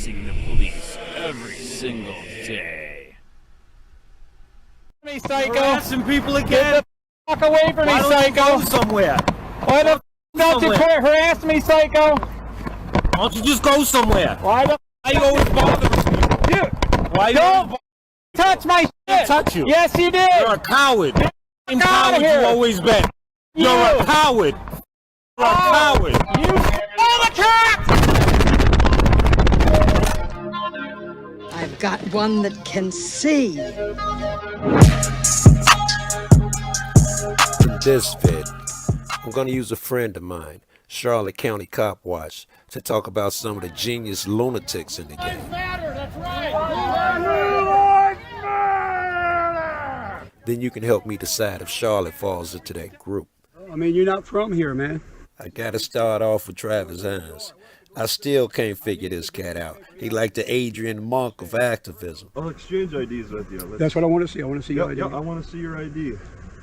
harassing the police every single day. Me, psycho! Harassing people again! Get the fuck away from me, Why don't psycho! you go somewhere? Why the f don't you quit harassing me, psycho? Why don't you just go somewhere? Why the Why you always bothering me? Dude! Why you Don't touch my shit! touch you? Yes, you did! You're a coward! Same Get outta coward you here. always been! You're a coward! You're a coward! You all the cops! I've got one that can see. In this vid, I'm going to use a friend of mine, Charlotte County Copwatch, to talk about some of the genius lunatics in the game. Then you can help me decide if Charlotte falls into that group. I mean, you're not from here, man. I gotta start off with Travis Hines. I still can't figure this cat out. He like the Adrian Monk of activism. I'll exchange IDs with you. That's what I want to see. I want to see your ID. Yeah, I want to see your ID.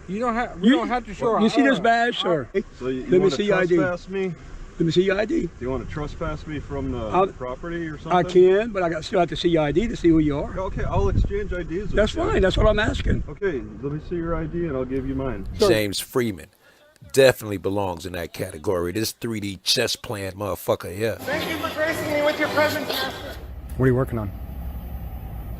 You don't have. We don't have to show. You see this badge, sir? So you Let me want see to your ID. trespass me? Let me see your ID. Do you want to trespass me from the property or something? I can, but I still have to see your ID to see who you are. Okay, I'll exchange IDs with That's you. fine. That's what I'm asking. Okay, let me see your ID and I'll give you mine. James Freeman definitely belongs in that category. This 3D chess playing motherfucker here. Thank you for gracing me with your presence, Master. What are you working on?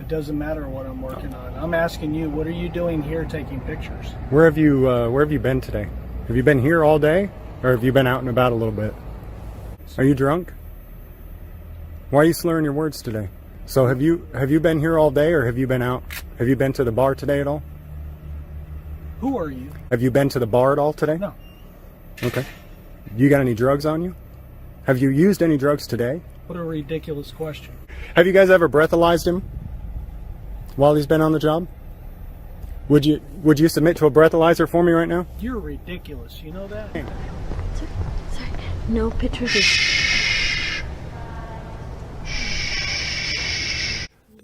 It doesn't matter what I'm working on. I'm asking you, what are you doing here taking pictures? Where have you been today? Have you been here all day, or have you been out and about a little bit? Are you drunk? Why are you slurring your words today? So have you been here all day, or have you been out? Have you been to the bar today at all? Who are you? Have you been to the bar at all today? No. Okay. You got any drugs on you? Have you used any drugs today? What a ridiculous question. Have you guys ever breathalyzed him while he's been on the job? Would you submit to a breathalyzer for me right now? You're ridiculous, you know that? Sorry, no pictures.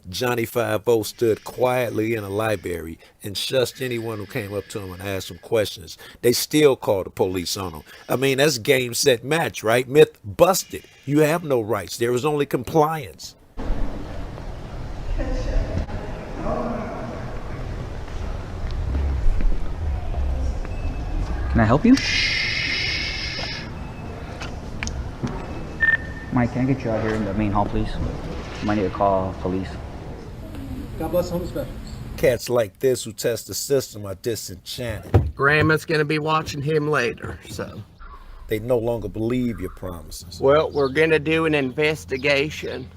Johnny 5-0 stood quietly in a library and shushed anyone who came up to him and asked him questions. They still called the police on him. I mean, that's game, set, match, right? Myth busted. You have no rights. There is only compliance. Can I help you? Mike, can I get you out here in the main hall, please? Might need to call police. God bless home specials. Cats like this who test the system are disenchanted. Grandma's gonna be watching him later, so. They no longer believe your promises. Well, we're gonna do an investigation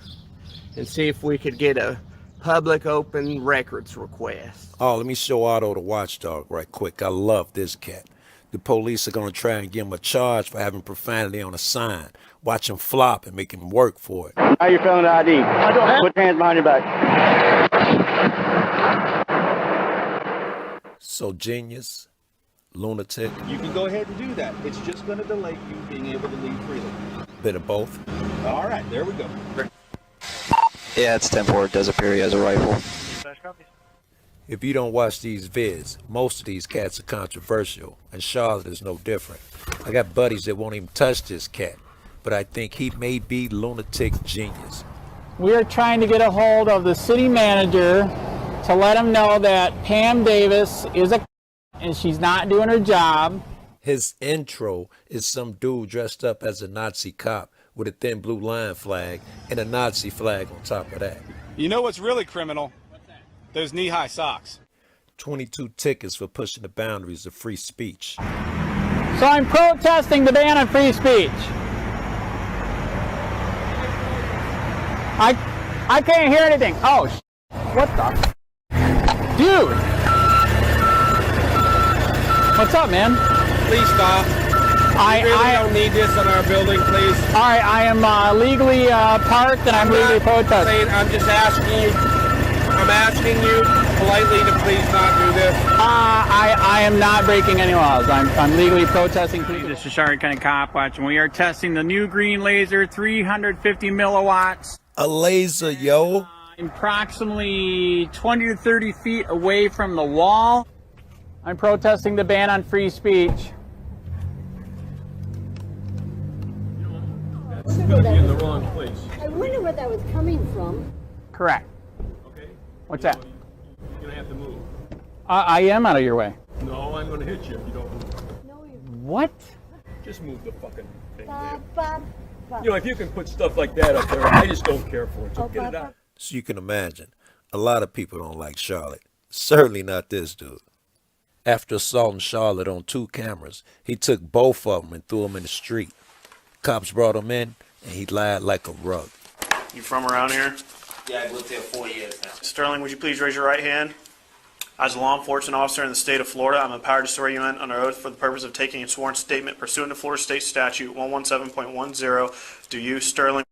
and see if we could get a public open records request. Oh, let me show Otto the watchdog right quick. I love this cat. The police are gonna try and give him a charge for having profanity on a sign. Watch him flop and make him work for it. How you feeling the ID? Put your hands behind your back. So genius, lunatic. You can go ahead and do that. It's just going to delay you being able to leave freely. Bit of both. All right, there we go. Yeah, it's 10-4. It does appear he has a rifle. If you don't watch these vids, most of these cats are controversial, and Charlotte is no different. I got buddies that won't even touch this cat, but I think he may be lunatic genius. We are trying to get a hold of the city manager to let him know that Pam Davis is a and she's not doing her job. His intro is some dude dressed up as a Nazi cop with a thin blue line flag and a Nazi flag on top of that. You know what's really criminal? Those knee-high socks. 22 tickets for pushing the boundaries of free speech. So I'm protesting the ban on free speech. I can't hear anything. Oh, what the? Dude! What's up, man? Please stop. I don't need this in our building, please. All right, I am legally parked and I'm legally protesting. I'm just asking you. I'm asking you politely to please not do this. I am not breaking any laws. I'm legally protesting. This is SHERI County Copwatch, and we are testing the new green laser, 350 milliwatts. A laser, yo. Approximately 20 to 30 feet away from the wall. I'm protesting the ban on free speech. gotta be in the wrong place. I wonder where that was coming from. Correct. Okay? What's that? You're gonna have to move. I am out of your way. No, I'm gonna hit you if you don't move. What? Just move the fucking thing Bob, there. Bob, Bob. You know, if you can put stuff like that up there, I just don't care for it. So get it out. So you can imagine, a lot of people don't like Charlotte. Certainly not this dude. After assaulting Charlotte on 2 cameras, he took both of them and threw them in the street. Cops brought him in, and he lied like a rug. You from around here? Yeah, I've lived here 4 years now. Sterling, would you please raise your right hand? As a law enforcement officer in the state of Florida, I'm empowered to swear you in under oath for the purpose of taking a sworn statement pursuant to Florida State Statute 117.10. Do you, Sterling,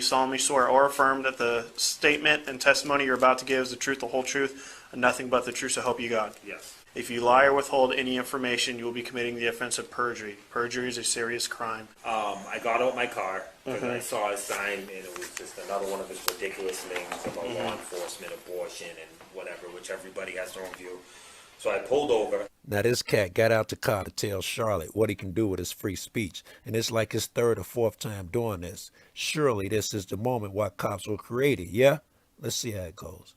solemnly swear or affirm that the statement and testimony you're about to give is the truth, the whole truth, and nothing but the truth, so help you God? Yes. If you lie or withhold any information, you will be committing the offense of perjury. Perjury is a serious crime. I got out my car because I saw a sign, and it was just another one of his ridiculous things about law enforcement, abortion, and whatever, which everybody has their own view. So I pulled over. Now this cat got out the car to tell Charlotte what he can do with his free speech, and it's like his 3rd or 4th time doing this. Surely this is the moment why cops were created, yeah? Let's see how it goes.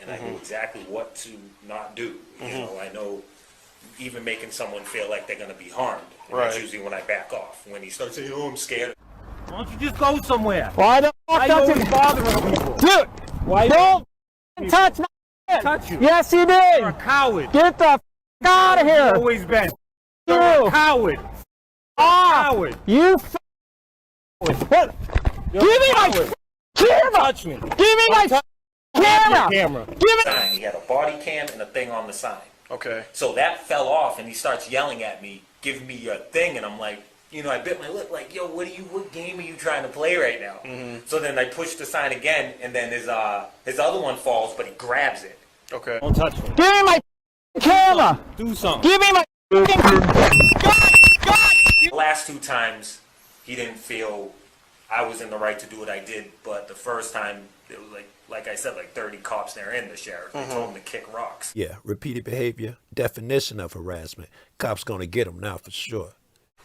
And I knew exactly what to not do. You know, I know even making someone feel like they're going to be harmed. And that's usually when I back off. When he starts saying, oh, I'm scared. Why don't you just go somewhere? Why the fuck don't you bothering people? Dude, Why don't touch my head. Touch you? Yes, you did. You're a coward. Get the f out of here. Always been. You're a coward. Coward. You f what? Give me my camera. Touch me. Give me my camera. Give me. Sign. He had a body cam and a thing on the sign. Okay. So that fell off, and he starts yelling at me, give me your thing, and I'm like, you know, I bit my lip like, yo, what game are you trying to play right now? So then I push the sign again, and then his other one falls, but he grabs it. Okay. Don't touch me. Give me my camera. Do something. Give me my. The last 2 times, he didn't feel I was in the right to do what I did, but the first time, it was like I said, like 30 cops there and the sheriff. They told him to kick rocks. Yeah, repeated behavior, definition of harassment. Cops gonna get him now for sure.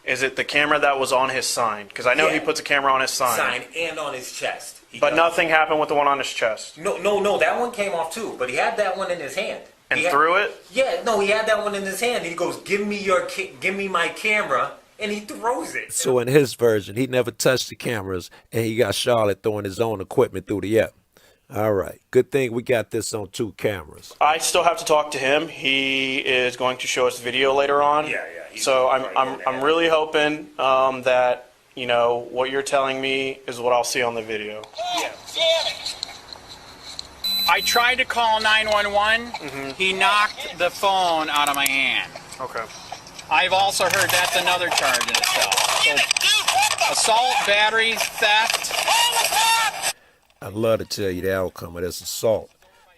Is it the camera that was on his sign? Because I know he puts a camera on his sign. Sign and on his chest. But nothing happened with the one on his chest. No, that one came off too, but he had that one in his hand. And threw it? Yeah, no, he had that one in his hand. He goes, give me my camera, and he throws it. So in his version, he never touched the cameras, and he got Charlotte throwing his own equipment through the app. All right, good thing we got this on 2 cameras. I still have to talk to him. He is going to show us video later on. Yeah. So I'm really hoping that, you know, what you're telling me is what I'll see on the video. Yeah. I tried to call 911. He knocked the phone out of my hand. Okay. I've also heard that's another charge in itself. So, assault, battery, theft. I'd love to tell you the outcome of this assault,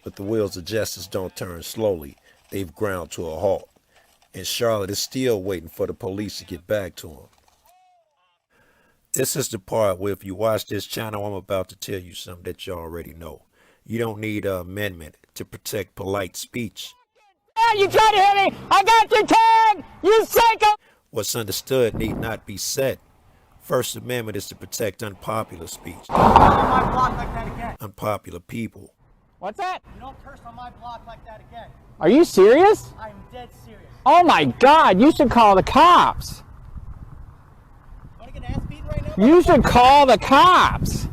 but the wheels of justice don't turn slowly. They've ground to a halt, and Charlotte is still waiting for the police to get back to him. This is the part where if you watch this channel, I'm about to tell you something that you already know. You don't need an amendment to protect polite speech. You tried to hit me! I got your tag! You psycho! What's understood need not be said. First Amendment is to protect unpopular speech. On my block like that again. Unpopular people. What's that? You don't curse on my block like that again. Are you serious? I'm dead serious. Oh my God, you should call the cops. Want to get ass beaten right now? You should call the cops.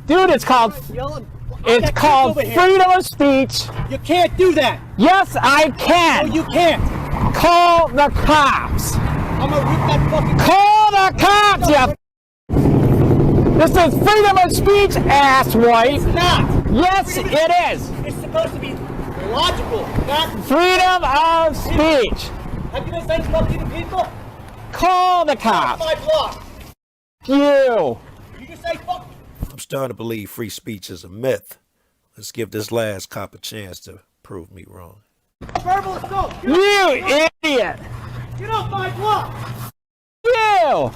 Dude, it's called freedom of speech. You can't do that. Yes, I can. No, you can't. Call the cops. I'm gonna rip that fucking. Call the cops, you. This is freedom of speech, asswipe. It's not. Yes, it is. It's supposed to be logical, not freedom of speech. Have you been saying something to people? Call the cops. My block. You. You just say fuck. I'm starting to believe free speech is a myth. Let's give this last cop a chance to prove me wrong. Verbal assault. You idiot. Get off my block. You.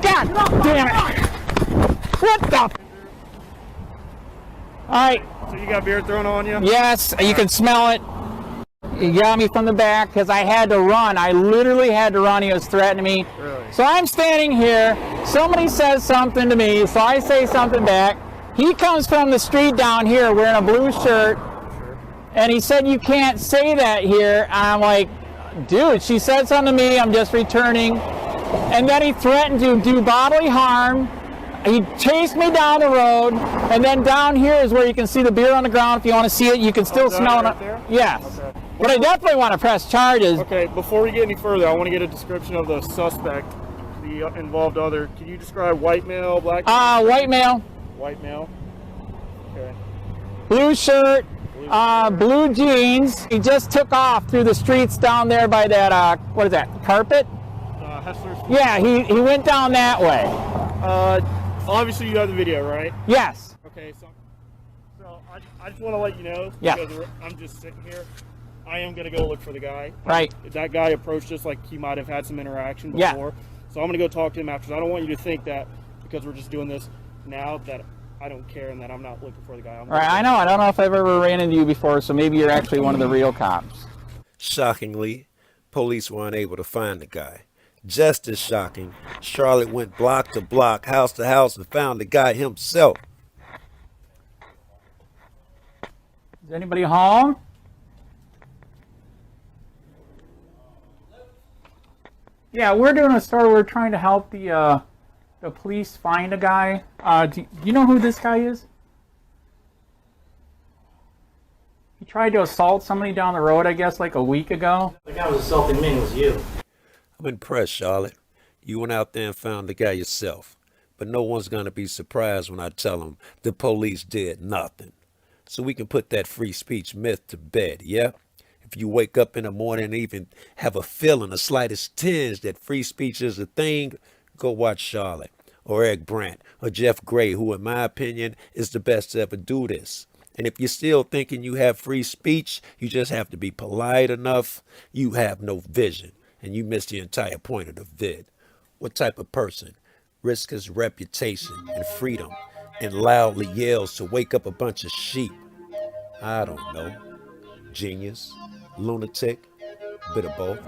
God damn it. What the? All right. So you got beer thrown on you? Yes, you can smell it. He got me from the back because I had to run. I literally had to run. He was threatening me. Really? So I'm standing here. Somebody says something to me, so I say something back. He comes from the street down here wearing a blue shirt, and he said, "You can't say that here." And I'm like, dude, she said something to me. I'm just returning. And then he threatened to do bodily harm. He chased me down the road, and then down here is where you can see the beer on the ground. If you want to see it, you can still smell it. Right there? Yes. Okay. But I definitely want to press charges. Okay, before we get any further, I want to get a description of the suspect, the involved other. Can you describe white male, black male? White male. White male. Okay. Blue shirt, blue jeans. He just took off through the streets down there by that, what is that, carpet? Hessler's. Yeah, he went down that way. Obviously you have the video, right? Yes. Okay, so I just want to let you know, yeah, because I'm just sitting here, I am going to go look for the guy. Right. That guy approached us like he might have had some interaction before. Yeah. So I'm going to go talk to him after. I don't want you to think that because we're just doing this now that I don't care and that I'm not looking for the guy. Right, I know. I don't know if I've ever ran into you before, so maybe you're actually one of the real cops. Shockingly, police were unable to find the guy. Just as shocking, Charlotte went block to block, house to house, and found the guy himself. Is anybody home? Yeah, we're doing a story. We're trying to help the police find a guy. Do you know who this guy is? He tried to assault somebody down the road, I guess, like a week ago. The guy was assaulting me. It was you. I'm impressed, Charlotte. You went out there and found the guy yourself. But no one's going to be surprised when I tell them the police did nothing. So we can put that free speech myth to bed, yeah? If you wake up in the morning and even have a feeling, the slightest tinge that free speech is a thing, go watch Charlotte or Eric Brandt or Jeff Gray, who in my opinion is the best to ever do this. And if you're still thinking you have free speech, you just have to be polite enough. You have no vision. And you missed the entire point of the vid. What type of person risks his reputation and freedom and loudly yells to wake up a bunch of sheep? I don't know. Genius, lunatic, bit of both.